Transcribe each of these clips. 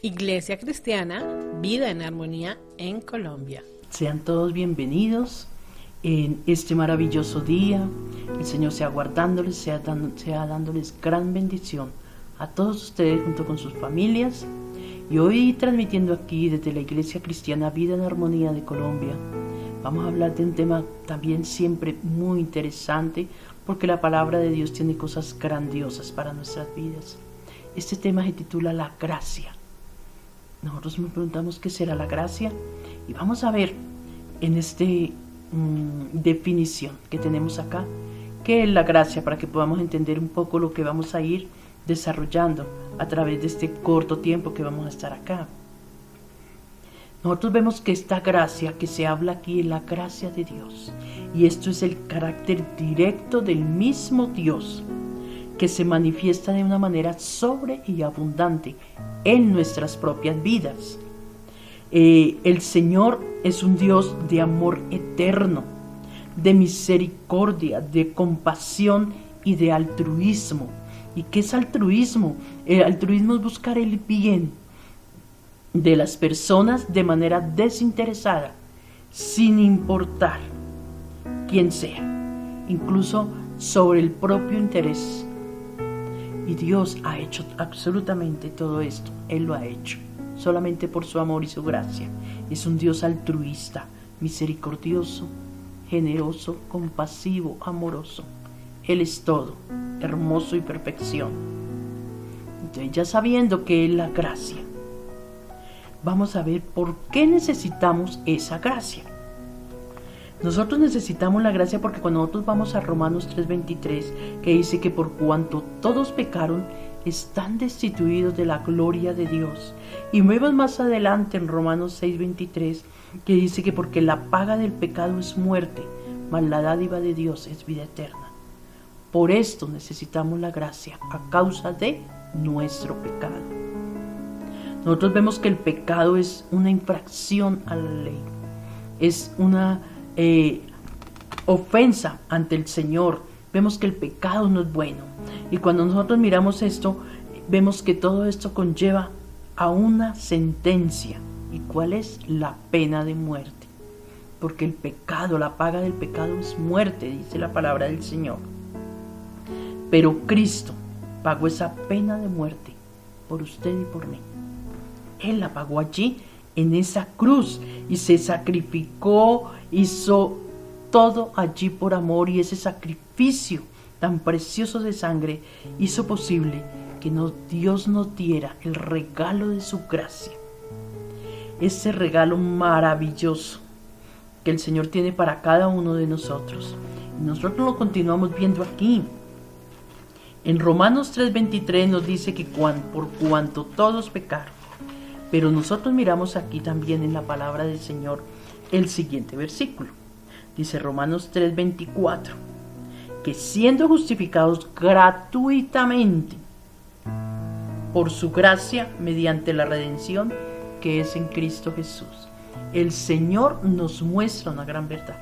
Iglesia Cristiana, Vida en Armonía en Colombia. Sean todos bienvenidos en este maravilloso día. El Señor sea guardándoles, sea dándoles gran bendición a todos ustedes junto con sus familias. Y hoy transmitiendo aquí desde la Iglesia Cristiana Vida en Armonía de Colombia, vamos a hablar de un tema también siempre muy interesante, porque la palabra de Dios tiene cosas grandiosas para nuestras vidas. Este tema se titula La Gracia. Nosotros nos preguntamos qué será la gracia y vamos a ver en esta definición que tenemos acá qué es la gracia, para que podamos entender un poco lo que vamos a ir desarrollando a través de este corto tiempo que vamos a estar acá. Nosotros vemos que esta gracia que se habla aquí es la gracia de Dios, y esto es el carácter directo del mismo Dios que se manifiesta de una manera sobre y abundante en nuestras propias vidas. El Señor es un Dios de amor eterno, de misericordia, de compasión y de altruismo. ¿Y qué es altruismo? El altruismo es buscar el bien de las personas de manera desinteresada, sin importar quién sea, incluso sobre el propio interés. Y Dios ha hecho absolutamente todo esto. Él lo ha hecho solamente por su amor y su gracia. Es un Dios altruista, misericordioso, generoso, compasivo, amoroso. Él es todo, hermoso y perfección. Entonces, ya sabiendo que es la gracia, vamos a ver por qué necesitamos esa gracia. Nosotros necesitamos la gracia porque cuando nosotros vamos a Romanos 3:23, que dice que por cuanto todos pecaron, están destituidos de la gloria de Dios. Y vemos más adelante en Romanos 6:23, que dice que porque la paga del pecado es muerte, mas la dádiva de Dios es vida eterna. Por esto necesitamos la gracia, a causa de nuestro pecado. Nosotros vemos que el pecado es una infracción a la ley, es una ofensa ante el Señor. Vemos que el pecado no es bueno, y cuando nosotros miramos esto, vemos que todo esto conlleva a una sentencia. ¿Y cuál es? La pena de muerte, porque el pecado, la paga del pecado es muerte, dice la palabra del Señor. Pero Cristo pagó esa pena de muerte por usted y por mí. Él la pagó allí en esa cruz y se sacrificó, hizo todo allí por amor, y ese sacrificio tan precioso de sangre hizo posible que Dios nos diera el regalo de su gracia, ese regalo maravilloso que el Señor tiene para cada uno de nosotros. Y nosotros lo continuamos viendo aquí. En Romanos 3:23 nos dice que por cuanto todos pecaron. Pero nosotros miramos aquí también en la palabra del Señor el siguiente versículo. Dice Romanos 3:24, que siendo justificados gratuitamente por su gracia mediante la redención que es en Cristo Jesús. El Señor nos muestra una gran verdad.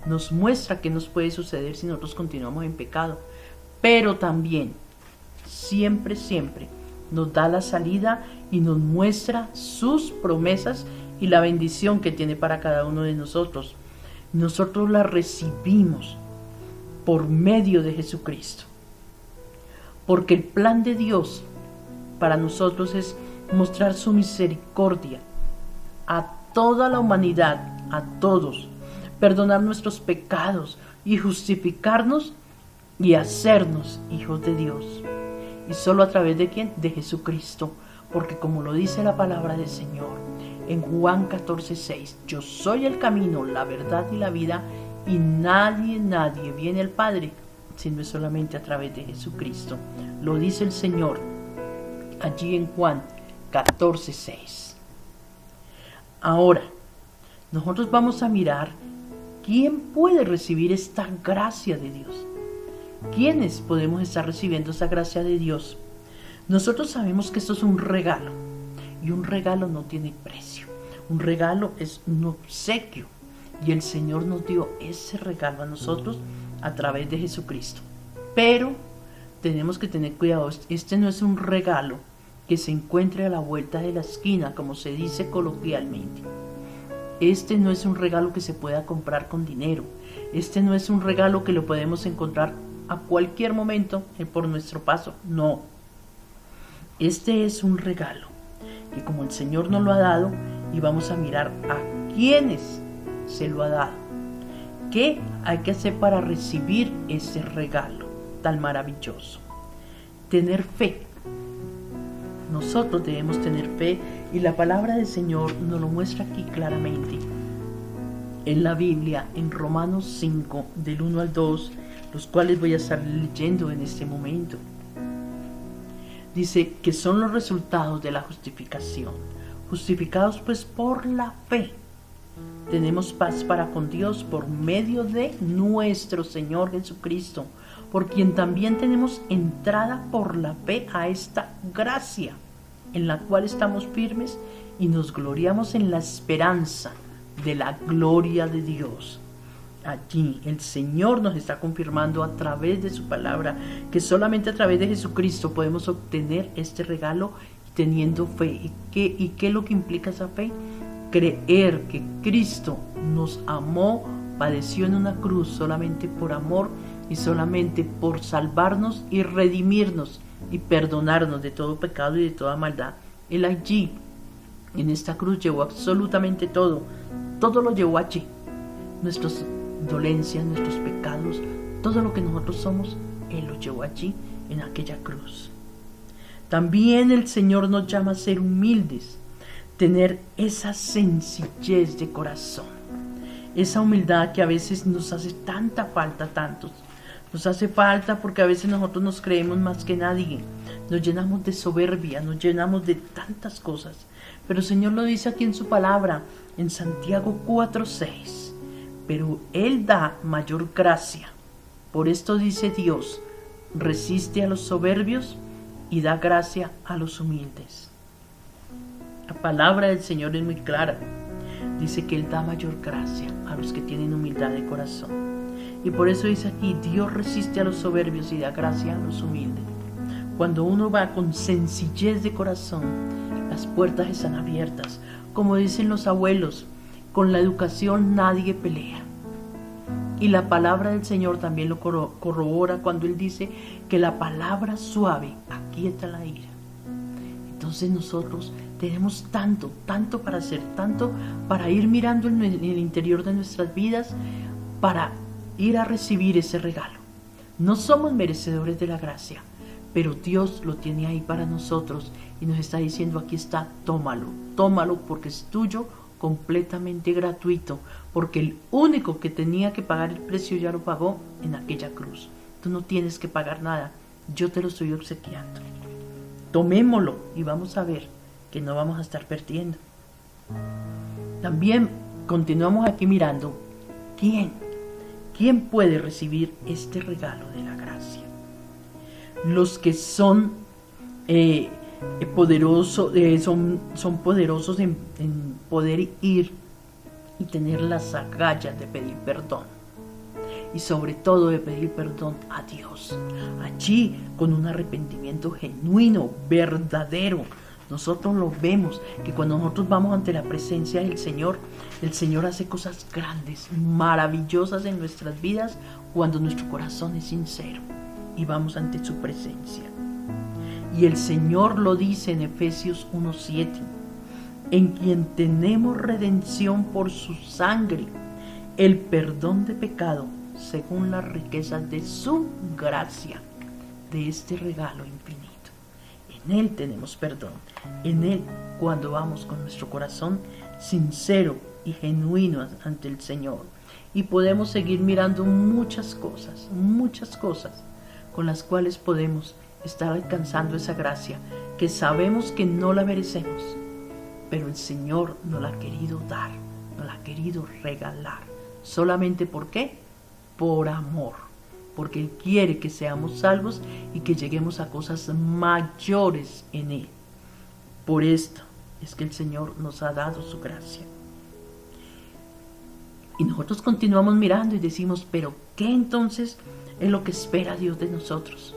Nos muestra qué nos puede suceder si nosotros continuamos en pecado. Pero también, siempre nos da la salida y nos muestra sus promesas y la bendición que tiene para cada uno de nosotros. Nosotros la recibimos por medio de Jesucristo, porque el plan de Dios para nosotros es mostrar su misericordia a toda la humanidad, a todos, perdonar nuestros pecados y justificarnos y hacernos hijos de Dios. ¿Y solo a través de quién? De Jesucristo. Porque como lo dice la palabra del Señor en Juan 14:6, yo soy el camino, la verdad y la vida, y nadie viene al Padre sino solamente a través de Jesucristo. Lo dice el Señor allí en Juan 14:6. Ahora, nosotros vamos a mirar quién puede recibir esta gracia de Dios. ¿Quiénes podemos estar recibiendo esa gracia de Dios? Nosotros sabemos que esto es un regalo, y un regalo no tiene precio. Un regalo es un obsequio, y el Señor nos dio ese regalo a nosotros a través de Jesucristo. Pero tenemos que tener cuidado, este no es un regalo que se encuentre a la vuelta de la esquina, como se dice coloquialmente. Este no es un regalo que se pueda comprar con dinero. Este no es un regalo que lo podemos encontrar a cualquier momento por nuestro paso. No. Este es un regalo que como el Señor nos lo ha dado, y vamos a mirar a quiénes se lo ha dado. ¿Qué hay que hacer para recibir ese regalo tan maravilloso? Tener fe. Nosotros debemos tener fe y la palabra del Señor nos lo muestra aquí claramente. En la Biblia, en Romanos 5, del 1 al 2, los cuales voy a estar leyendo en este momento. Dice que son los resultados de la justificación. Justificados pues por la fe. Tenemos paz para con Dios por medio de nuestro Señor Jesucristo, por quien también tenemos entrada por la fe a esta gracia, en la cual estamos firmes y nos gloriamos en la esperanza de la gloria de Dios. Allí el Señor nos está confirmando a través de su palabra que solamente a través de Jesucristo podemos obtener este regalo teniendo fe. ¿Y qué es lo que implica esa fe? Creer que Cristo nos amó, padeció en una cruz solamente por amor y solamente por salvarnos y redimirnos y perdonarnos de todo pecado y de toda maldad. Él allí, en esta cruz, llevó absolutamente todo. Todo lo llevó allí. Nuestras dolencias, nuestros pecados, todo lo que nosotros somos, Él lo llevó allí, en aquella cruz. También el Señor nos llama a ser humildes, tener esa sencillez de corazón, esa humildad que a veces nos hace tanta falta a tantos. Nos hace falta porque a veces nosotros nos creemos más que nadie, nos llenamos de soberbia, nos llenamos de tantas cosas. Pero el Señor lo dice aquí en su palabra, en Santiago 4:6. Pero Él da mayor gracia. Por esto dice Dios, resiste a los soberbios y da gracia a los humildes. La palabra del Señor es muy clara. Dice que Él da mayor gracia a los que tienen humildad de corazón. Y por eso dice aquí, Dios resiste a los soberbios y da gracia a los humildes. Cuando uno va con sencillez de corazón, las puertas están abiertas. Como dicen los abuelos, con la educación nadie pelea. Y la palabra del Señor también lo corrobora cuando Él dice que la palabra suave aquieta la ira. Entonces nosotros tenemos tanto para hacer, tanto para ir mirando en el interior de nuestras vidas, para ir a recibir ese regalo. No somos merecedores de la gracia, pero Dios lo tiene ahí para nosotros y nos está diciendo, aquí está, tómalo porque es tuyo, completamente gratuito, porque el único que tenía que pagar el precio ya lo pagó en aquella cruz. Tú no tienes que pagar nada, yo te lo estoy obsequiando. Tomémoslo y vamos a ver que no vamos a estar perdiendo. También continuamos aquí mirando ¿Quién puede recibir este regalo de la gracia? Los que son poderosos en poder ir y tener las agallas de pedir perdón. Y sobre todo de pedir perdón a Dios. Allí con un arrepentimiento genuino, verdadero. Nosotros lo vemos, que cuando nosotros vamos ante la presencia del Señor, el Señor hace cosas grandes, maravillosas en nuestras vidas cuando nuestro corazón es sincero y vamos ante su presencia. Y el Señor lo dice en Efesios 1:7, en quien tenemos redención por su sangre, el perdón de pecado según las riquezas de su gracia, de este regalo infinito. En Él tenemos perdón, en Él cuando vamos con nuestro corazón sincero y genuino ante el Señor. Y podemos seguir mirando muchas cosas con las cuales podemos estar alcanzando esa gracia que sabemos que no la merecemos, pero el Señor nos la ha querido dar, nos la ha querido regalar. ¿Solamente por qué? Por amor. Porque Él quiere que seamos salvos y que lleguemos a cosas mayores en Él. Por esto es que el Señor nos ha dado su gracia. Y nosotros continuamos mirando y decimos, pero ¿qué entonces es lo que espera Dios de nosotros?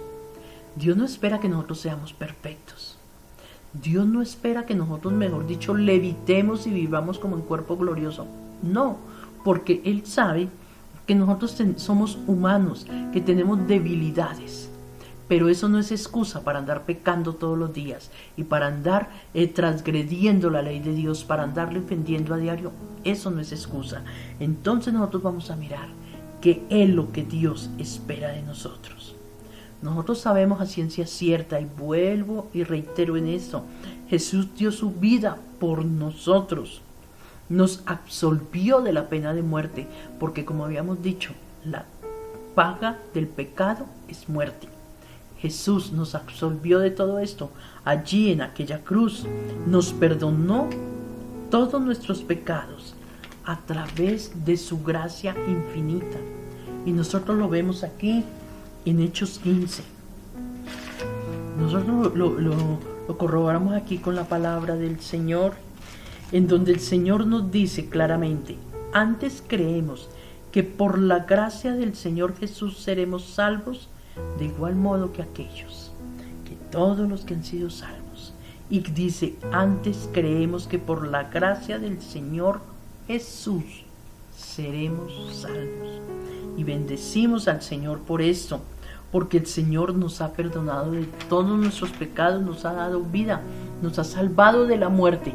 Dios no espera que nosotros seamos perfectos. Dios no espera que nosotros, mejor dicho, levitemos y vivamos como en cuerpo glorioso. No, porque Él sabe que nosotros somos humanos, que tenemos debilidades. Pero eso no es excusa para andar pecando todos los días y para andar transgrediendo la ley de Dios, para andarle ofendiendo a diario. Eso no es excusa. Entonces nosotros vamos a mirar qué es lo que Dios espera de nosotros. Nosotros sabemos a ciencia cierta, y vuelvo y reitero en esto, Jesús dio su vida por nosotros. Nos absolvió de la pena de muerte, porque como habíamos dicho, la paga del pecado es muerte. Jesús nos absolvió de todo esto. Allí en aquella cruz nos perdonó todos nuestros pecados a través de su gracia infinita. Y nosotros lo vemos aquí en Hechos 15. Nosotros lo corroboramos aquí con la palabra del Señor, en donde el Señor nos dice claramente: antes creemos que por la gracia del Señor Jesús seremos salvos, de igual modo que aquellos, que todos los que han sido salvos. Y dice: antes creemos que por la gracia del Señor Jesús seremos salvos. Y bendecimos al Señor por esto, porque el Señor nos ha perdonado de todos nuestros pecados, nos ha dado vida, nos ha salvado de la muerte.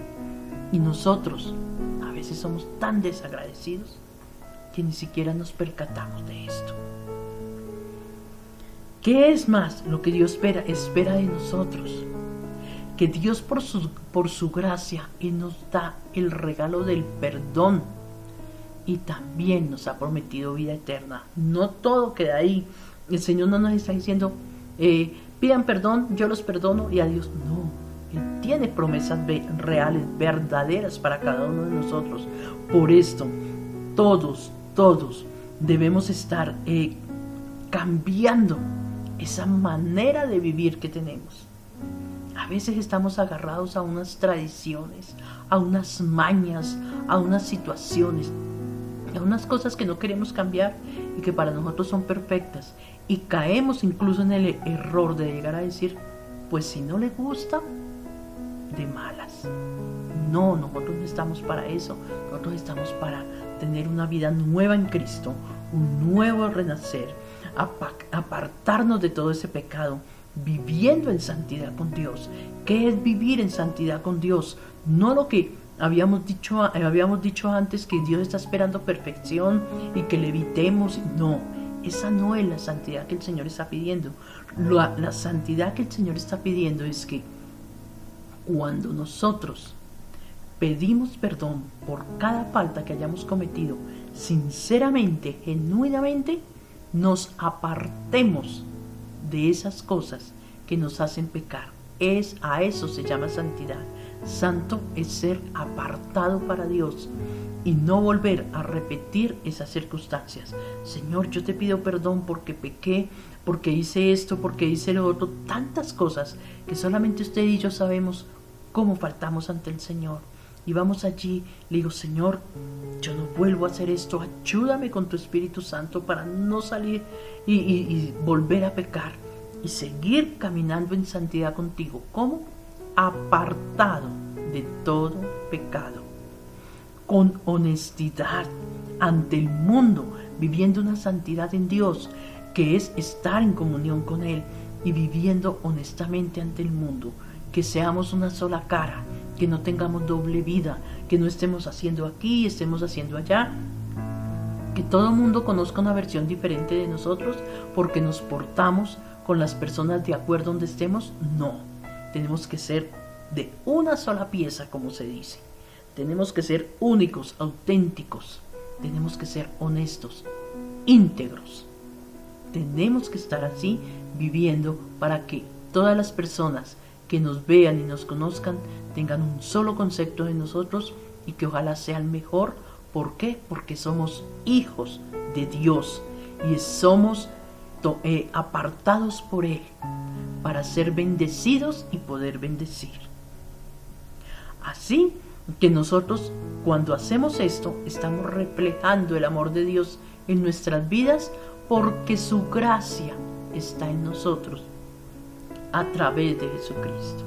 Y nosotros a veces somos tan desagradecidos que ni siquiera nos percatamos de esto. ¿Qué es más lo que Dios espera de nosotros? Que Dios por su gracia nos da el regalo del perdón, y también nos ha prometido vida eterna. No todo queda ahí. El Señor no nos está diciendo pidan perdón, yo los perdono y adiós. No, Él tiene promesas reales, verdaderas para cada uno de nosotros. Por esto todos debemos estar cambiando esa manera de vivir que tenemos. A veces estamos agarrados a unas tradiciones, a unas mañas, a unas situaciones, a unas cosas que no queremos cambiar y que para nosotros son perfectas. Y caemos incluso en el error de llegar a decir: pues si no le gusta, de malas. No, nosotros no estamos para eso. Nosotros estamos para tener una vida nueva en Cristo, un nuevo renacer, apartarnos de todo ese pecado, viviendo en santidad con Dios. ¿Qué es vivir en santidad con Dios? No lo que habíamos dicho antes, que Dios está esperando perfección y que le evitemos. No, esa no es la santidad que el Señor está pidiendo. La santidad que el Señor está pidiendo es que cuando nosotros pedimos perdón por cada falta que hayamos cometido, sinceramente, genuinamente, nos apartemos de esas cosas que nos hacen pecar. A eso se llama santidad. Santo es ser apartado para Dios y no volver a repetir esas circunstancias. Señor, yo te pido perdón porque pequé, porque hice esto, porque hice lo otro, tantas cosas que solamente usted y yo sabemos cómo faltamos ante el Señor. Y vamos allí, le digo: Señor, yo no vuelvo a hacer esto, ayúdame con tu Espíritu Santo para no salir y volver a pecar y seguir caminando en santidad contigo. ¿Cómo? Apartado de todo pecado, con honestidad ante el mundo, viviendo una santidad en Dios, que es estar en comunión con Él y viviendo honestamente ante el mundo. Que seamos una sola cara, que no tengamos doble vida, que no estemos haciendo aquí y estemos haciendo allá, que todo el mundo conozca una versión diferente de nosotros porque nos portamos con las personas de acuerdo donde estemos. No, tenemos que ser de una sola pieza, como se dice. Tenemos que ser únicos, auténticos, tenemos que ser honestos, íntegros. Tenemos que estar así viviendo para que todas las personas que nos vean y nos conozcan tengan un solo concepto de nosotros y que ojalá sea el mejor. ¿Por qué? Porque somos hijos de Dios y somos apartados por Él para ser bendecidos y poder bendecir. Así que nosotros, cuando hacemos esto, estamos reflejando el amor de Dios en nuestras vidas, porque su gracia está en nosotros a través de Jesucristo.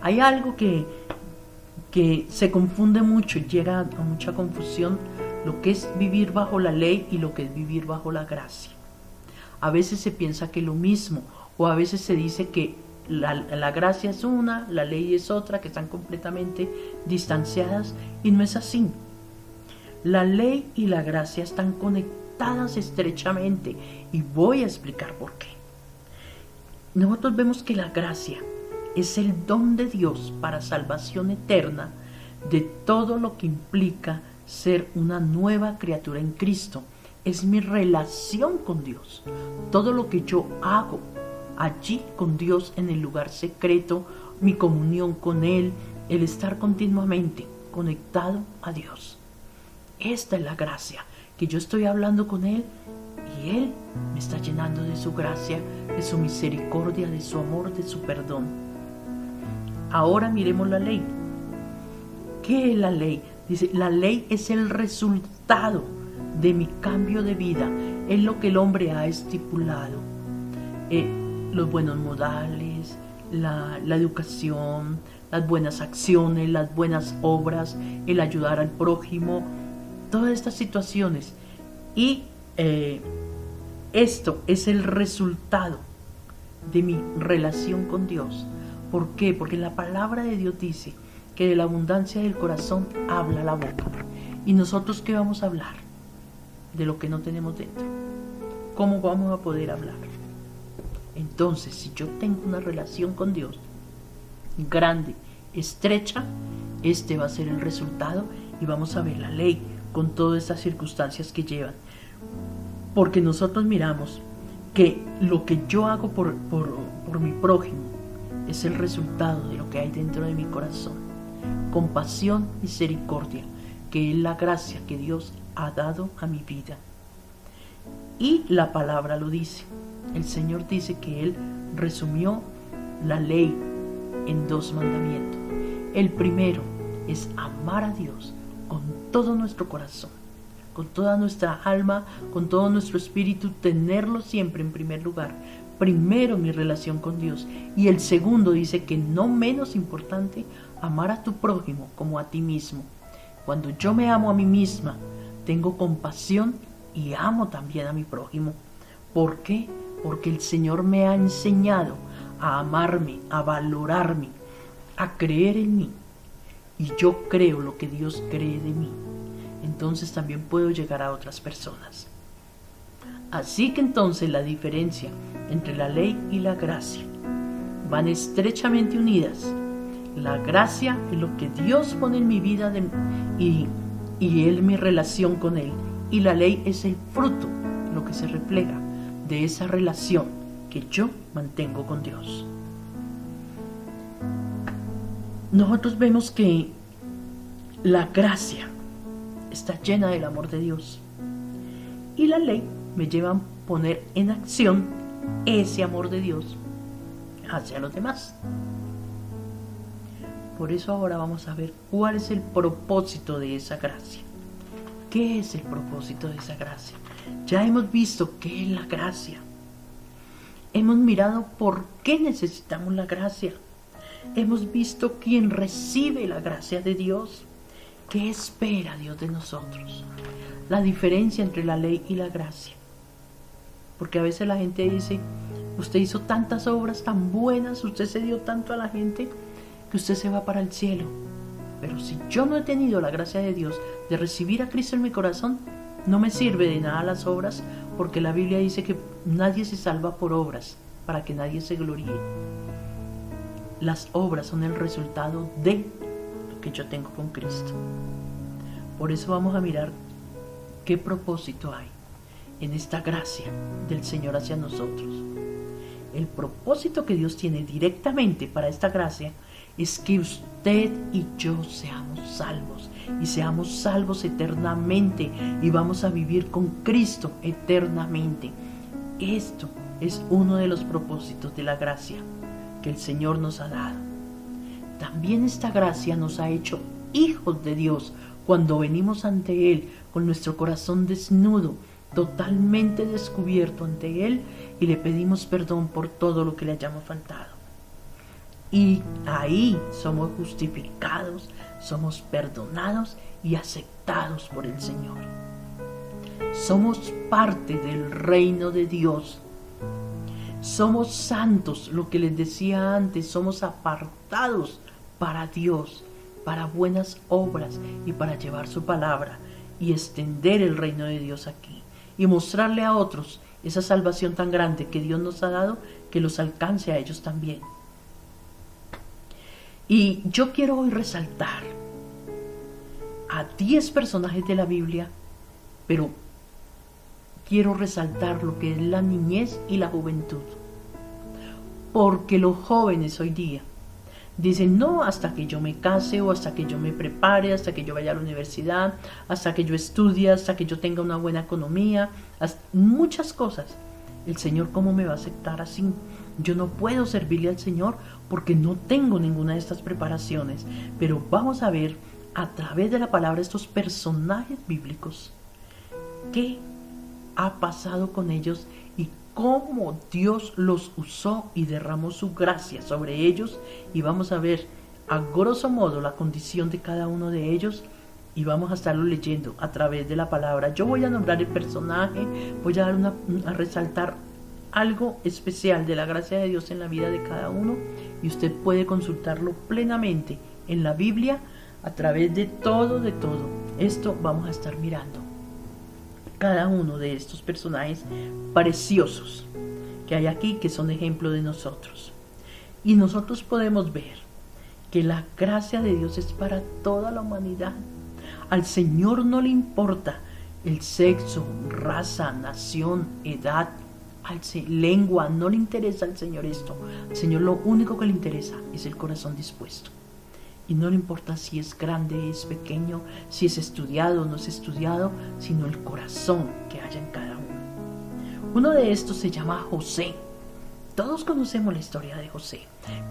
Hay algo que se confunde mucho, llega a mucha confusión, lo que es vivir bajo la ley y lo que es vivir bajo la gracia. A veces se piensa que es lo mismo, o a veces se dice que la gracia es una, la ley es otra, que están completamente distanciadas, y no es así. La ley y la gracia están conectadas estrechamente, y voy a explicar por qué. Nosotros vemos que la gracia es el don de Dios para salvación eterna de todo lo que implica ser una nueva criatura en Cristo. Es mi relación con Dios. Todo lo que yo hago allí con Dios en el lugar secreto, mi comunión con Él, el estar continuamente conectado a Dios. Esta es la gracia, que yo estoy hablando con Él y Él me está llenando de su gracia, de su misericordia, de su amor, de su perdón. Ahora miremos la ley. ¿Qué es la ley? Dice, la ley es el resultado de mi cambio de vida, es lo que el hombre ha estipulado. Los buenos modales, la educación, las buenas acciones, las buenas obras, el ayudar al prójimo, todas estas situaciones. Y esto es el resultado de mi relación con Dios. ¿Por qué? Porque la palabra de Dios dice que de la abundancia del corazón habla la boca. ¿Y nosotros qué vamos a hablar? De lo que no tenemos dentro. ¿Cómo vamos a poder hablar? Entonces, si yo tengo una relación con Dios grande, estrecha, este va a ser el resultado, y vamos a ver la ley con todas estas circunstancias que llevan. Porque nosotros miramos que lo que yo hago por mi prójimo es el resultado de lo que hay dentro de mi corazón. Compasión, misericordia, que es la gracia que Dios ha dado a mi vida. Y la palabra lo dice. El Señor dice que Él resumió la ley en 2 mandamientos. El primero es amar a Dios con todo nuestro corazón, con toda nuestra alma, con todo nuestro espíritu, tenerlo siempre en primer lugar. Primero mi relación con Dios. Y el segundo dice que no menos importante, amar a tu prójimo como a ti mismo. Cuando yo me amo a mí misma, tengo compasión y amo también a mi prójimo. ¿Por qué? Porque el Señor me ha enseñado a amarme, a valorarme, a creer en mí. Y yo creo lo que Dios cree de mí. Entonces también puedo llegar a otras personas. Así que entonces la diferencia entre la ley y la gracia van estrechamente unidas. La gracia es lo que Dios pone en mi vida y Él mi relación con Él. Y la ley es el fruto, lo que se refleja de esa relación que yo mantengo con Dios. Nosotros vemos que la gracia está llena del amor de Dios. Y la ley me lleva a poner en acción ese amor de Dios hacia los demás. Por eso ahora vamos a ver cuál es el propósito de esa gracia. ¿Qué es el propósito de esa gracia? Ya hemos visto qué es la gracia. Hemos mirado por qué necesitamos la gracia. Hemos visto quién recibe la gracia de Dios. ¿Qué espera Dios de nosotros? La diferencia entre la ley y la gracia. Porque a veces la gente dice, usted hizo tantas obras tan buenas, usted se dio tanto a la gente, que usted se va para el cielo. Pero si yo no he tenido la gracia de Dios de recibir a Cristo en mi corazón, no me sirve de nada las obras, porque la Biblia dice que nadie se salva por obras, para que nadie se gloríe. Las obras son el resultado de lo que yo tengo con Cristo. Por eso vamos a mirar qué propósito hay en esta gracia del Señor hacia nosotros. El propósito que Dios tiene directamente para esta gracia es que usted y yo seamos salvos, y seamos salvos eternamente, y vamos a vivir con Cristo eternamente. Esto es uno de los propósitos de la gracia que el Señor nos ha dado. También esta gracia nos ha hecho hijos de Dios cuando venimos ante Él con nuestro corazón desnudo, totalmente descubierto ante Él, y le pedimos perdón por todo lo que le hayamos faltado. Y ahí somos justificados, somos perdonados y aceptados por el Señor. Somos parte del reino de Dios. Somos santos, lo que les decía antes, somos apartados para Dios, para buenas obras y para llevar su palabra y extender el reino de Dios aquí y mostrarle a otros esa salvación tan grande que Dios nos ha dado, que los alcance a ellos también. Y yo quiero hoy resaltar a 10 personajes de la Biblia, pero quiero resaltar lo que es la niñez y la juventud. Porque los jóvenes hoy día dicen, no, hasta que yo me case o hasta que yo me prepare, hasta que yo vaya a la universidad, hasta que yo estudie, hasta que yo tenga una buena economía, muchas cosas. El Señor, ¿cómo me va a aceptar así? Yo no puedo servirle al Señor porque no tengo ninguna de estas preparaciones. Pero vamos a ver a través de la palabra estos personajes bíblicos qué ha pasado con ellos y cómo Dios los usó y derramó su gracia sobre ellos. Y vamos a ver a grosso modo la condición de cada uno de ellos y vamos a estarlo leyendo a través de la palabra. Yo voy a nombrar el personaje, voy a dar a resaltar algo especial de la gracia de Dios en la vida de cada uno y usted puede consultarlo plenamente en la Biblia a través de todo. Esto vamos a estar mirando cada uno de estos personajes preciosos que hay aquí, que son ejemplo de nosotros. Y nosotros podemos ver que la gracia de Dios es para toda la humanidad. Al Señor no le importa el sexo, raza, nación, edad, lengua, no le interesa al Señor esto. Al Señor lo único que le interesa es el corazón dispuesto. Y no le importa si es grande, es pequeño, si es estudiado o no es estudiado, sino el corazón que haya en cada uno. Uno de estos se llama José. Todos conocemos la historia de José.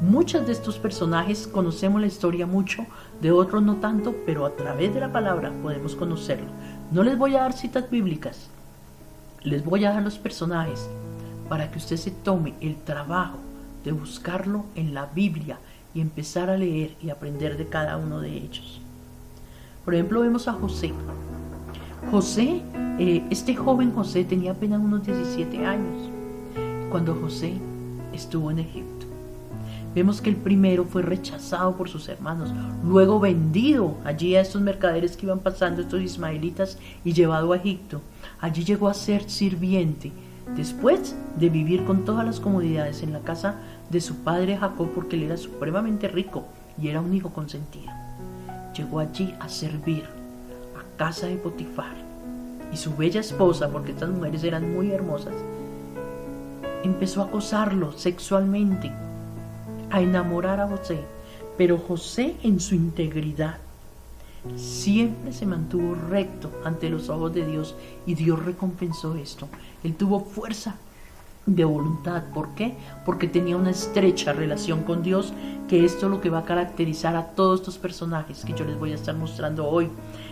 Muchos de estos personajes conocemos la historia mucho, de otros no tanto, pero a través de la palabra podemos conocerlo. No les voy a dar citas bíblicas, les voy a dar los personajes para que usted se tome el trabajo de buscarlo en la Biblia y empezar a leer y aprender de cada uno de ellos. Por ejemplo, vemos a José. Este joven José tenía apenas unos 17 años cuando José estuvo en Egipto. Vemos que el primero fue rechazado por sus hermanos, luego vendido allí a estos mercaderes que iban pasando, estos ismaelitas, y llevado a Egipto. Allí llegó a ser sirviente, después de vivir con todas las comodidades en la casa de su padre Jacob, porque él era supremamente rico y era un hijo consentido. Llegó allí a servir a casa de Potifar, y su bella esposa, porque estas mujeres eran muy hermosas, empezó a acosarlo sexualmente, a enamorar a José. Pero José, en su integridad, siempre se mantuvo recto ante los ojos de Dios, y Dios recompensó esto. Él tuvo fuerza de voluntad. ¿Por qué? Porque tenía una estrecha relación con Dios, que esto es lo que va a caracterizar a todos estos personajes que yo les voy a estar mostrando hoy.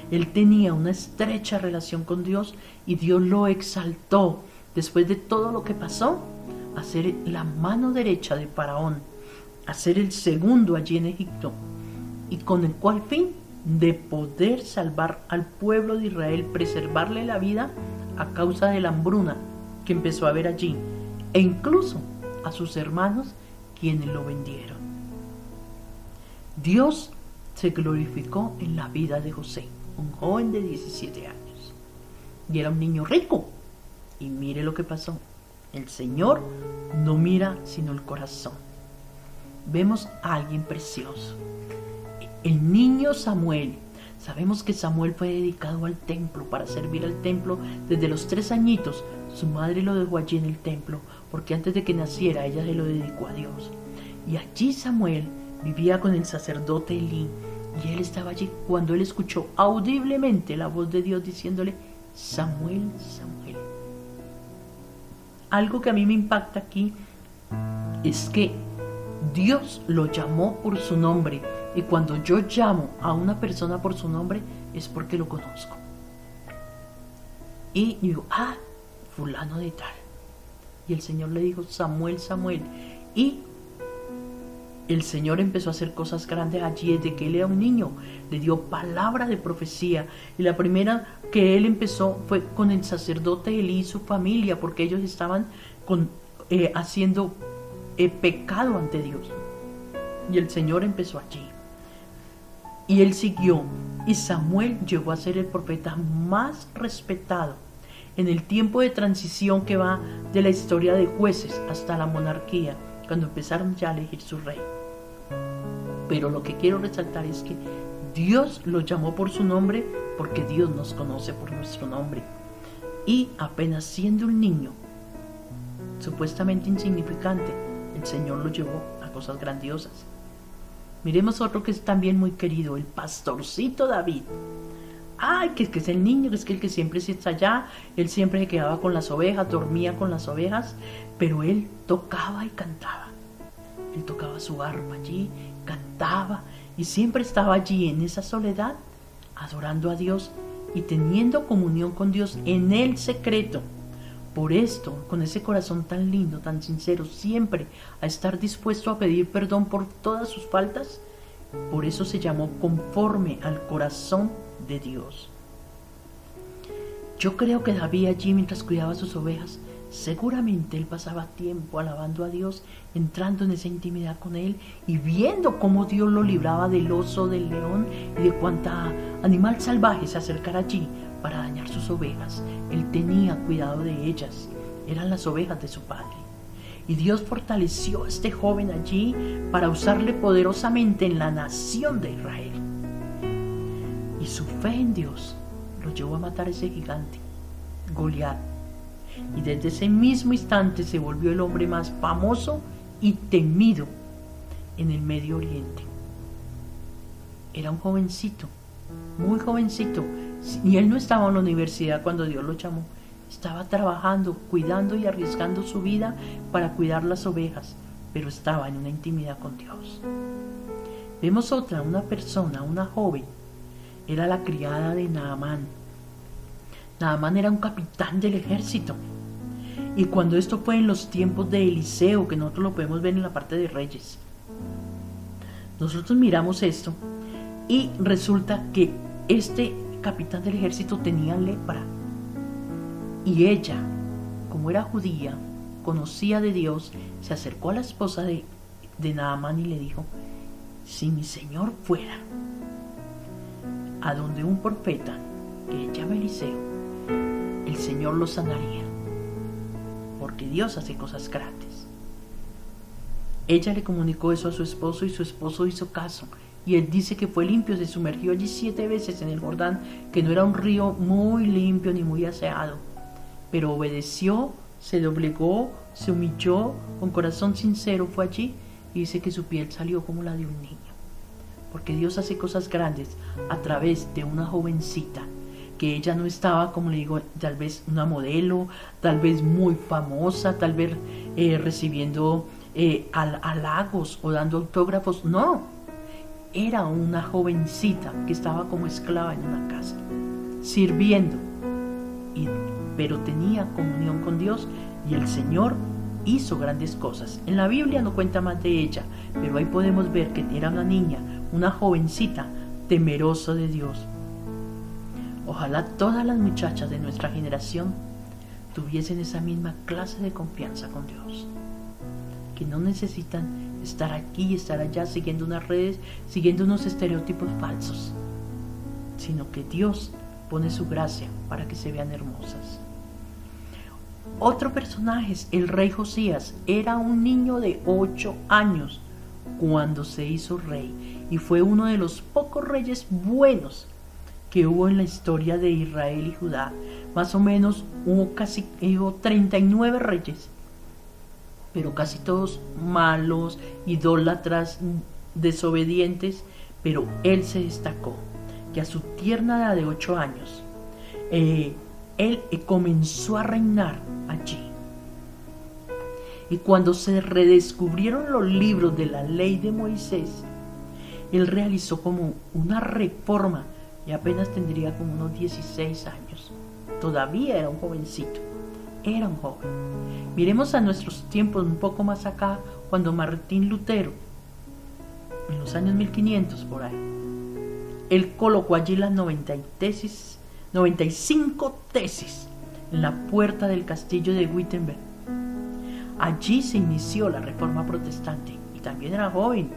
Él tenía una estrecha relación con Dios y Dios lo exaltó después de todo lo que pasó a ser la mano derecha de Faraón, a ser el segundo allí en Egipto, y con el cual fin de poder salvar al pueblo de Israel, preservarle la vida a causa de la hambruna que empezó a haber allí, e incluso a sus hermanos, quienes lo vendieron. Dios se glorificó en la vida de José, un joven de 17 años, y era un niño rico. Y mire lo que pasó. El Señor no mira sino el corazón. Vemos a alguien precioso, el niño Samuel. Sabemos que Samuel fue dedicado al templo, para servir al templo desde los 3 añitos. Su madre lo dejó allí en el templo, porque antes de que naciera ella se lo dedicó a Dios. Y allí Samuel vivía con el sacerdote Elí, y él estaba allí cuando él escuchó audiblemente la voz de Dios diciéndole: Samuel, Samuel. Algo que a mí me impacta aquí es que Dios lo llamó por su nombre, y cuando yo llamo a una persona por su nombre es porque lo conozco. Y digo: fulano de tal. Y el Señor le dijo: Samuel, Samuel. Y el Señor empezó a hacer cosas grandes allí desde que él era un niño. Le dio palabra de profecía. Y la primera que él empezó fue con el sacerdote Elí y su familia, porque ellos estaban haciendo pecado ante Dios. Y el Señor empezó allí. Y él siguió. Y Samuel llegó a ser el profeta más respetado en el tiempo de transición que va de la historia de jueces hasta la monarquía, cuando empezaron ya a elegir su rey. Pero lo que quiero resaltar es que Dios lo llamó por su nombre, porque Dios nos conoce por nuestro nombre. Y apenas siendo un niño, supuestamente insignificante, el Señor lo llevó a cosas grandiosas. Miremos otro que es también muy querido, el pastorcito David. Ay, que es el niño, que es el que siempre está allá. Él siempre se quedaba con las ovejas, dormía con las ovejas, pero él tocaba y cantaba. Él tocaba su arpa allí, cantaba, y siempre estaba allí en esa soledad, adorando a Dios y teniendo comunión con Dios en el secreto. Por esto, con ese corazón tan lindo, tan sincero, siempre a estar dispuesto a pedir perdón por todas sus faltas, por eso se llamó conforme al corazón de Dios. Yo creo que David allí, mientras cuidaba sus ovejas, seguramente él pasaba tiempo alabando a Dios, entrando en esa intimidad con él y viendo cómo Dios lo libraba del oso, del león y de cuanta animal salvaje se acercara allí para dañar sus ovejas. Él tenía cuidado de ellas, eran las ovejas de su padre. Y Dios fortaleció a este joven allí para usarle poderosamente en la nación de Israel. Y su fe en Dios lo llevó a matar a ese gigante, Goliat. Y desde ese mismo instante se volvió el hombre más famoso y temido en el Medio Oriente. Era un jovencito, muy jovencito, y él no estaba en la universidad cuando Dios lo llamó. Estaba trabajando, cuidando y arriesgando su vida para cuidar las ovejas, pero estaba en una intimidad con Dios. Vemos otra, una persona, una joven, era la criada de Naamán. Naamán era un capitán del ejército. Y cuando esto fue en los tiempos de Eliseo, que nosotros lo podemos ver en la parte de Reyes, nosotros miramos esto y resulta que este capitán del ejército tenía lepra. Y ella, como era judía, conocía de Dios, se acercó a la esposa de Naamán y le dijo: si mi señor fuera a donde un profeta que se llama Eliseo, el Señor lo sanaría, porque Dios hace cosas grandes. Ella le comunicó eso a su esposo y su esposo hizo caso. Y él dice que fue limpio, se sumergió allí 7 veces en el Jordán, que no era un río muy limpio ni muy aseado, pero obedeció, se doblegó, se humilló, con corazón sincero fue allí, y dice que su piel salió como la de un niño. Porque Dios hace cosas grandes a través de una jovencita, que ella no estaba, como le digo, tal vez una modelo, tal vez muy famosa, tal vez recibiendo halagos o dando autógrafos. No, era una jovencita que estaba como esclava en una casa, sirviendo, pero tenía comunión con Dios, y el Señor hizo grandes cosas. En la Biblia no cuenta más de ella, pero ahí podemos ver que era una niña, una jovencita temerosa de Dios. Ojalá todas las muchachas de nuestra generación tuviesen esa misma clase de confianza con Dios, que no necesitan estar aquí y estar allá siguiendo unas redes, siguiendo unos estereotipos falsos, sino que Dios pone su gracia para que se vean hermosas. Otro personaje es el rey Josías. Era un niño de 8 años cuando se hizo rey, y fue uno de los pocos reyes buenos que hubo en la historia de Israel y Judá. Más o menos hubo 39 reyes, pero casi todos malos, idólatras, desobedientes. Pero él se destacó, que a su tierna edad de 8 años, él comenzó a reinar allí. Y cuando se redescubrieron los libros de la ley de Moisés, él realizó como una reforma, y apenas tendría como unos 16 años. Todavía era un jovencito, era un joven. Miremos a nuestros tiempos un poco más acá, cuando Martín Lutero en los años 1500 por ahí, él colocó allí las 95 tesis en la puerta del castillo de Wittenberg. Allí se inició la reforma protestante y también era joven.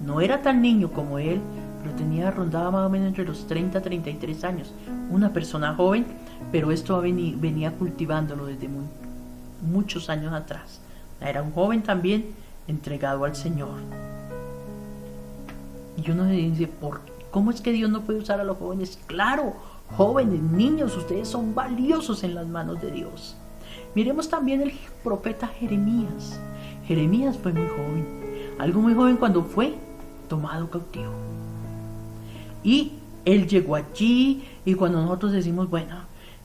No era tan niño como él, pero rondaba más o menos entre los 30 y 33 años. Una persona joven, pero esto venía cultivándolo desde muchos años atrás. Era un joven también entregado al Señor. Y uno se dice, ¿cómo es que Dios no puede usar a los jóvenes? Claro, jóvenes, niños, ustedes son valiosos en las manos de Dios. Miremos también el profeta Jeremías. Jeremías fue muy joven, algo muy joven cuando fue tomado cautivo. Y él llegó allí, y cuando nosotros decimos, bueno,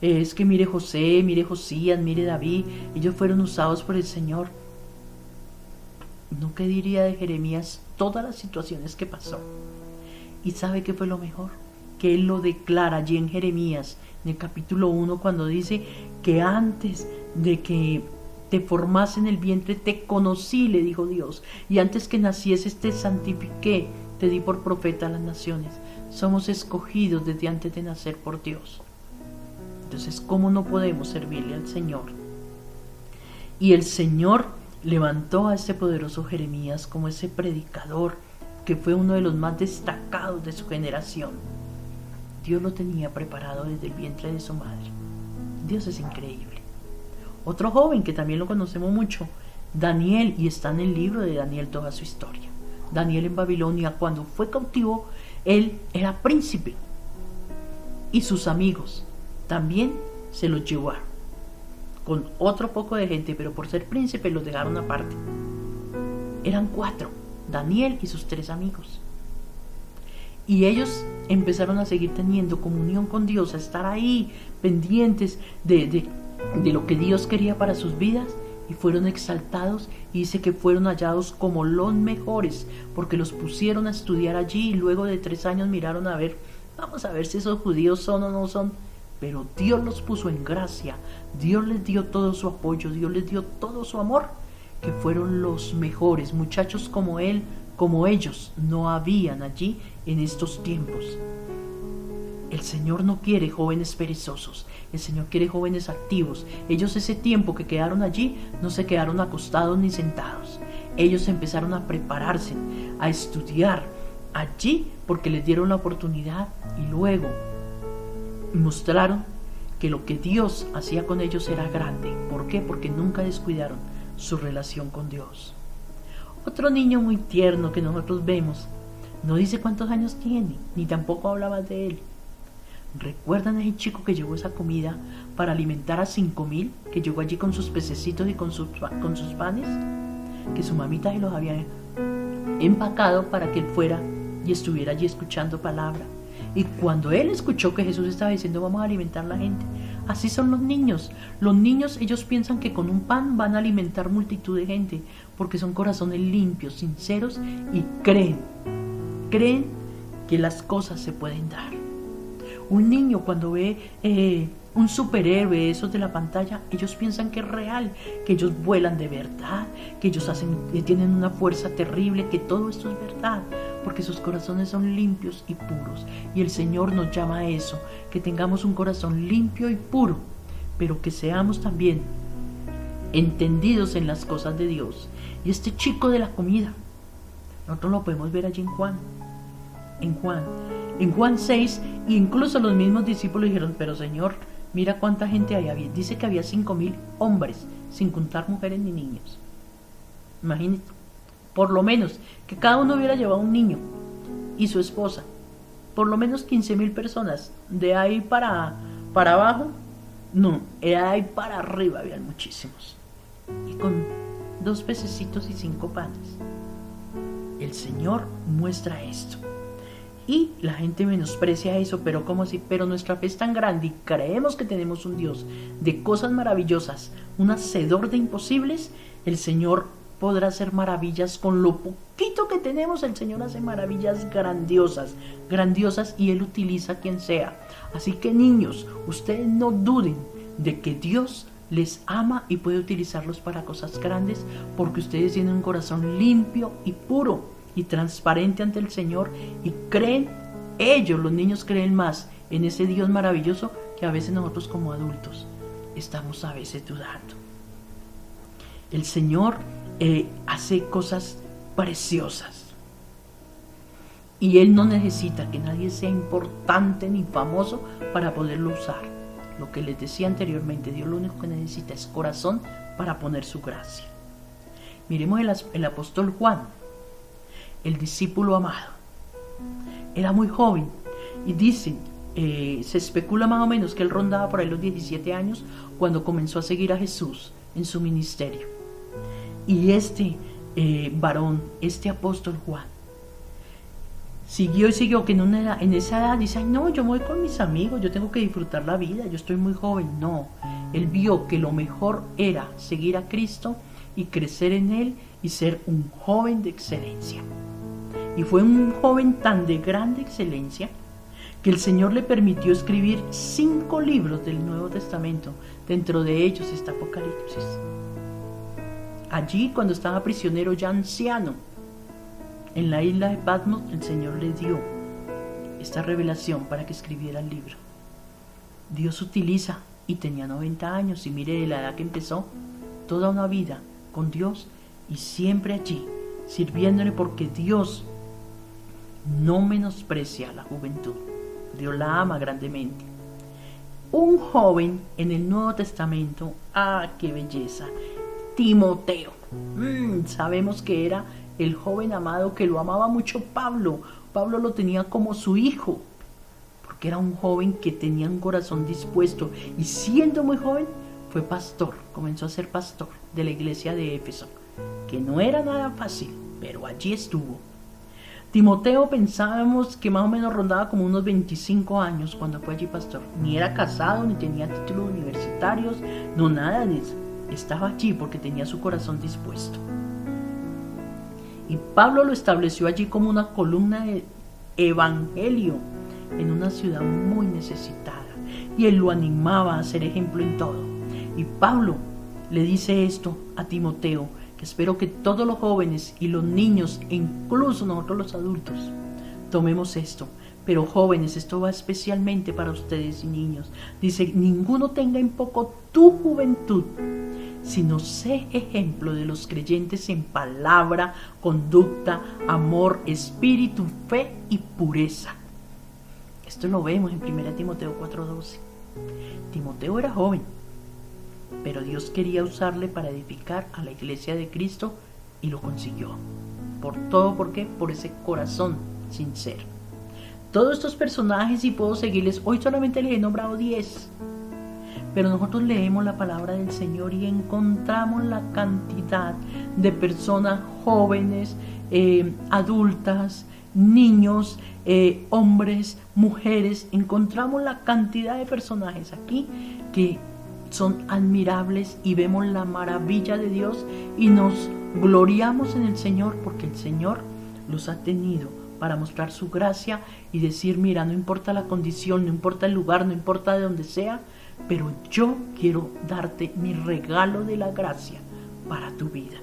es que mire José, mire Josías, mire David, ellos fueron usados por el Señor. ¿No qué diría de Jeremías todas las situaciones que pasó? ¿Y sabe qué fue lo mejor? Que él lo declara allí en Jeremías, en el capítulo 1, cuando dice que antes de que te formase en el vientre te conocí, le dijo Dios, y antes que nacieses te santifiqué, te di por profeta a las naciones. Somos escogidos desde antes de nacer por Dios. Entonces, ¿cómo no podemos servirle al Señor? Y el Señor levantó a este poderoso Jeremías como ese predicador que fue uno de los más destacados de su generación. Dios lo tenía preparado desde el vientre de su madre. Dios es increíble. Otro joven que también lo conocemos mucho, Daniel, y está en el libro de Daniel toda su historia. Daniel en Babilonia, cuando fue cautivo, él era príncipe y sus amigos también se los llevaron con otro poco de gente, pero por ser príncipe los dejaron aparte. Eran 4, Daniel y sus 3 amigos, y ellos empezaron a seguir teniendo comunión con Dios, a estar ahí pendientes de lo que Dios quería para sus vidas, y fueron exaltados, y dice que fueron hallados como los mejores, porque los pusieron a estudiar allí, y luego de 3 años miraron a ver, vamos a ver si esos judíos son o no son, pero Dios los puso en gracia, Dios les dio todo su apoyo, Dios les dio todo su amor, que fueron los mejores. Muchachos como él, como ellos, no habían allí en estos tiempos. El Señor no quiere jóvenes perezosos, el Señor quiere jóvenes activos. Ellos ese tiempo que quedaron allí no se quedaron acostados ni sentados. Ellos empezaron a prepararse, a estudiar allí porque les dieron la oportunidad, y luego mostraron que lo que Dios hacía con ellos era grande. ¿Por qué? Porque nunca descuidaron su relación con Dios. Otro niño muy tierno que nosotros vemos, no dice cuántos años tiene, ni tampoco hablaba de él. ¿Recuerdan a ese chico que llevó esa comida para alimentar a 5,000? Que llegó allí con sus pececitos y con sus panes, que su mamita se los había empacado para que él fuera y estuviera allí escuchando palabra. Y cuando él escuchó que Jesús estaba diciendo vamos a alimentar a la gente, así son los niños. Los niños, ellos piensan que con un pan van a alimentar multitud de gente, porque son corazones limpios, sinceros, y creen que las cosas se pueden dar. Un niño cuando ve un superhéroe, esos de la pantalla, ellos piensan que es real, que ellos vuelan de verdad, que ellos tienen una fuerza terrible, que todo esto es verdad, porque sus corazones son limpios y puros. Y el Señor nos llama a eso, que tengamos un corazón limpio y puro, pero que seamos también entendidos en las cosas de Dios. Y este chico de la comida, nosotros lo podemos ver allí en Juan 6, e incluso los mismos discípulos dijeron, pero Señor, mira cuánta gente había. Dice que había 5,000 hombres, sin contar mujeres ni niños. Imagínate, por lo menos, que cada uno hubiera llevado un niño y su esposa. Por lo menos 15,000 personas. De ahí para abajo, no, de ahí para arriba habían muchísimos. Y con 2 pececitos y 5 panes. El Señor muestra esto. Y la gente menosprecia eso, pero ¿cómo así? Pero nuestra fe es tan grande y creemos que tenemos un Dios de cosas maravillosas, un hacedor de imposibles. El Señor podrá hacer maravillas con lo poquito que tenemos. El Señor hace maravillas grandiosas, y Él utiliza a quien sea. Así que niños, ustedes no duden de que Dios les ama y puede utilizarlos para cosas grandes, porque ustedes tienen un corazón limpio y puro. y transparente ante el Señor y creen, ellos, los niños creen más en ese Dios maravilloso que a veces nosotros como adultos estamos a veces dudando. El Señor hace cosas preciosas y Él no necesita que nadie sea importante ni famoso para poderlo usar. Lo que les decía anteriormente, Dios lo único que necesita es corazón para poner su gracia. Miremos el apóstol Juan, el discípulo amado. Era muy joven y dicen, se especula más o menos que él rondaba por ahí los 17 años cuando comenzó a seguir a Jesús en su ministerio. Y este varón, este apóstol Juan, siguió que en esa edad dice, ay no, yo me voy con mis amigos, yo tengo que disfrutar la vida, yo estoy muy joven. No, él vio que lo mejor era seguir a Cristo y crecer en Él y ser un joven de excelencia. Y fue un joven tan de grande excelencia que el Señor le permitió escribir 5 libros del Nuevo Testamento. Dentro de ellos está Apocalipsis. Allí, cuando estaba prisionero ya anciano, en la isla de Patmos, el Señor le dio esta revelación para que escribiera el libro. Dios utiliza, y tenía 90 años, y mire de la edad que empezó, toda una vida con Dios y siempre allí, sirviéndole, porque Dios no menosprecia a la juventud. Dios la ama grandemente. Un joven en el Nuevo Testamento, ¡ah, qué belleza! Timoteo. Sabemos que era el joven amado que lo amaba mucho Pablo. Pablo lo tenía como su hijo, porque era un joven que tenía un corazón dispuesto y siendo muy joven fue pastor, comenzó a ser pastor de la iglesia de Éfeso, que no era nada fácil, pero allí estuvo. Timoteo pensábamos que más o menos rondaba como unos 25 años cuando fue allí pastor. Ni era casado, ni tenía títulos universitarios, no nada de eso. Estaba allí porque tenía su corazón dispuesto. Y Pablo lo estableció allí como una columna de evangelio en una ciudad muy necesitada. Y él lo animaba a ser ejemplo en todo. Y Pablo le dice esto a Timoteo, que espero que todos los jóvenes y los niños, e incluso nosotros los adultos, tomemos esto. Pero jóvenes, esto va especialmente para ustedes y niños. Dice, ninguno tenga en poco tu juventud, sino sé ejemplo de los creyentes en palabra, conducta, amor, espíritu, fe y pureza. Esto lo vemos en 1 Timoteo 4:12. Timoteo era joven, pero Dios quería usarle para edificar a la iglesia de Cristo y lo consiguió. ¿Por qué? Por ese corazón sincero. Todos estos personajes, y puedo seguirles, hoy solamente les he nombrado 10. Pero nosotros leemos la palabra del Señor y encontramos la cantidad de personas jóvenes, adultas, niños, hombres, mujeres. Encontramos la cantidad de personajes aquí que son admirables y vemos la maravilla de Dios y nos gloriamos en el Señor porque el Señor los ha tenido para mostrar su gracia y decir, mira, no importa la condición, no importa el lugar, no importa de donde sea, pero yo quiero darte mi regalo de la gracia para tu vida.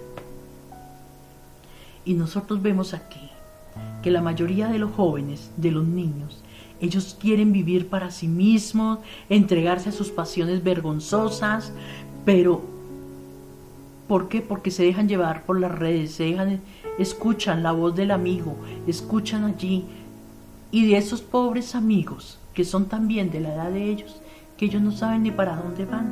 Y nosotros vemos aquí que la mayoría de los jóvenes, de los niños, ellos quieren vivir para sí mismos, entregarse a sus pasiones vergonzosas, pero ¿por qué? Porque se dejan llevar por las redes, escuchan la voz del amigo, escuchan allí, y de esos pobres amigos que son también de la edad de ellos, que ellos no saben ni para dónde van,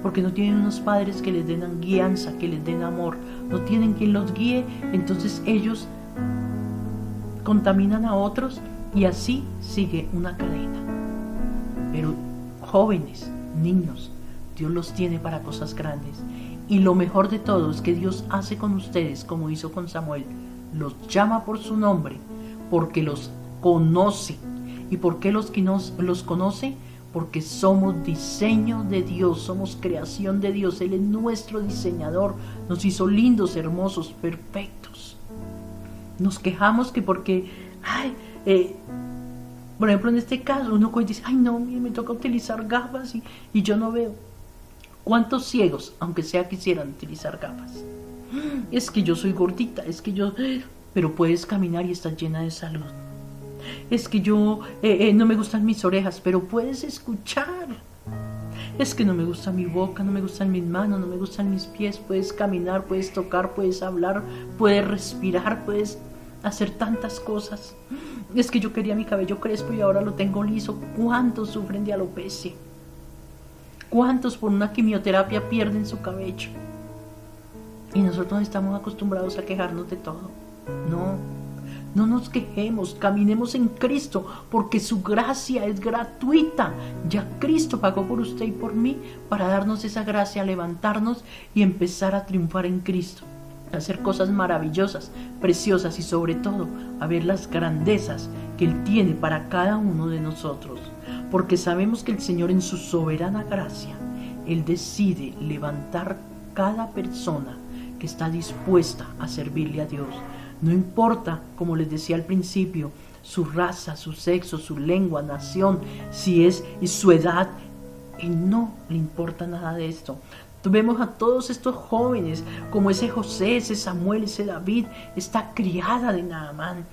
porque no tienen unos padres que les den guianza, que les den amor, no tienen quien los guíe, entonces ellos contaminan a otros y así sigue una cadena. Pero jóvenes, niños, Dios los tiene para cosas grandes. Y lo mejor de todo es que Dios hace con ustedes como hizo con Samuel. Los llama por su nombre porque los conoce. ¿Y por qué los conoce? Porque somos diseño de Dios, somos creación de Dios. Él es nuestro diseñador. Nos hizo lindos, hermosos, perfectos. Nos quejamos que porque, por ejemplo en este caso, uno dice, ay no, me toca utilizar gafas y yo no veo. ¿Cuántos ciegos, aunque sea, quisieran utilizar gafas? Es que yo soy gordita, es que yo... pero puedes caminar y estás llena de salud. Es que yo no me gustan mis orejas, pero puedes escuchar. Es que no me gusta mi boca, no me gustan mis manos, no me gustan mis pies. Puedes caminar, puedes tocar, puedes hablar, puedes respirar, puedes hacer tantas cosas. Es que yo quería mi cabello crespo y ahora lo tengo liso. ¿Cuántos sufren de alopecia? ¿Cuántos por una quimioterapia pierden su cabello? Y nosotros estamos acostumbrados a quejarnos de todo. No nos quejemos, caminemos en Cristo, porque su gracia es gratuita. Ya Cristo pagó por usted y por mí para darnos esa gracia, levantarnos y empezar a triunfar en Cristo, a hacer cosas maravillosas, preciosas y sobre todo a ver las grandezas que Él tiene para cada uno de nosotros. Porque sabemos que el Señor en su soberana gracia, Él decide levantar cada persona que está dispuesta a servirle a Dios. No importa, como les decía al principio, su raza, su sexo, su lengua, nación, si es su edad, no le importa nada de esto. Vemos a todos estos jóvenes, como ese José, ese Samuel, ese David, esta criada de Naamán,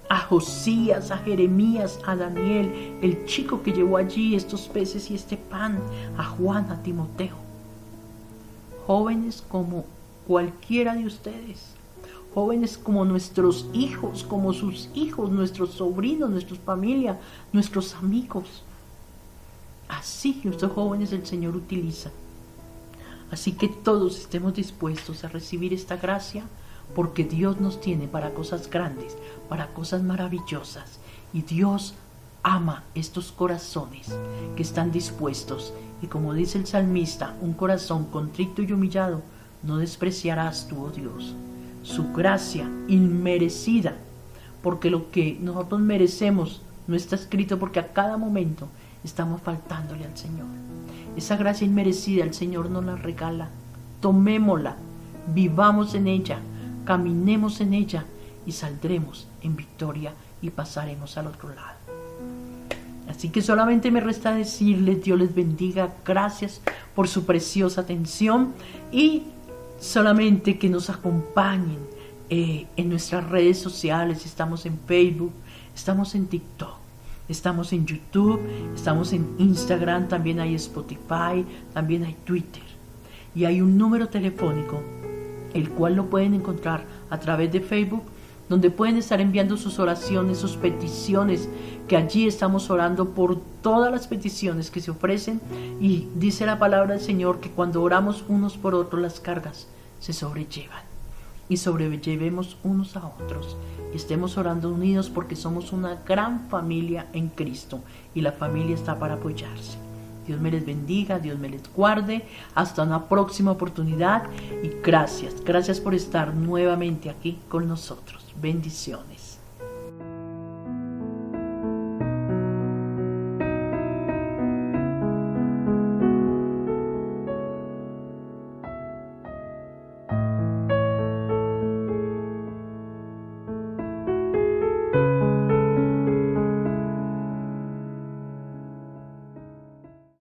a Josías, a Jeremías, a Daniel, el chico que llevó allí estos peces y este pan, a Juan, a Timoteo. Jóvenes como cualquiera de ustedes. Jóvenes como nuestros hijos, como sus hijos, nuestros sobrinos, nuestra familia, nuestros amigos. Así estos jóvenes el Señor utiliza. Así que todos estemos dispuestos a recibir esta gracia, porque Dios nos tiene para cosas grandes, para cosas maravillosas. Y Dios ama estos corazones que están dispuestos. Y como dice el salmista, un corazón contrito y humillado no despreciarás tú, oh Dios. Su gracia inmerecida, porque lo que nosotros merecemos no está escrito, porque a cada momento estamos faltándole al Señor. Esa gracia inmerecida el Señor nos la regala. Tomémosla, vivamos en ella, caminemos en ella y saldremos en victoria y pasaremos al otro lado. Así que solamente me resta decirles: Dios les bendiga, gracias por su preciosa atención y solamente que nos acompañen en nuestras redes sociales. Estamos en Facebook, estamos en TikTok, estamos en YouTube, estamos en Instagram, también hay Spotify, también hay Twitter. Y hay un número telefónico, el cual lo pueden encontrar a través de Facebook, donde pueden estar enviando sus oraciones, sus peticiones, que allí estamos orando por todas las peticiones que se ofrecen. Y dice la palabra del Señor que cuando oramos unos por otros, las cargas se sobrellevan y sobrellevemos unos a otros y estemos orando unidos, porque somos una gran familia en Cristo y la familia está para apoyarse. Dios me les bendiga, Dios me les guarde. Hasta una próxima oportunidad y gracias por estar nuevamente aquí con nosotros. Bendiciones.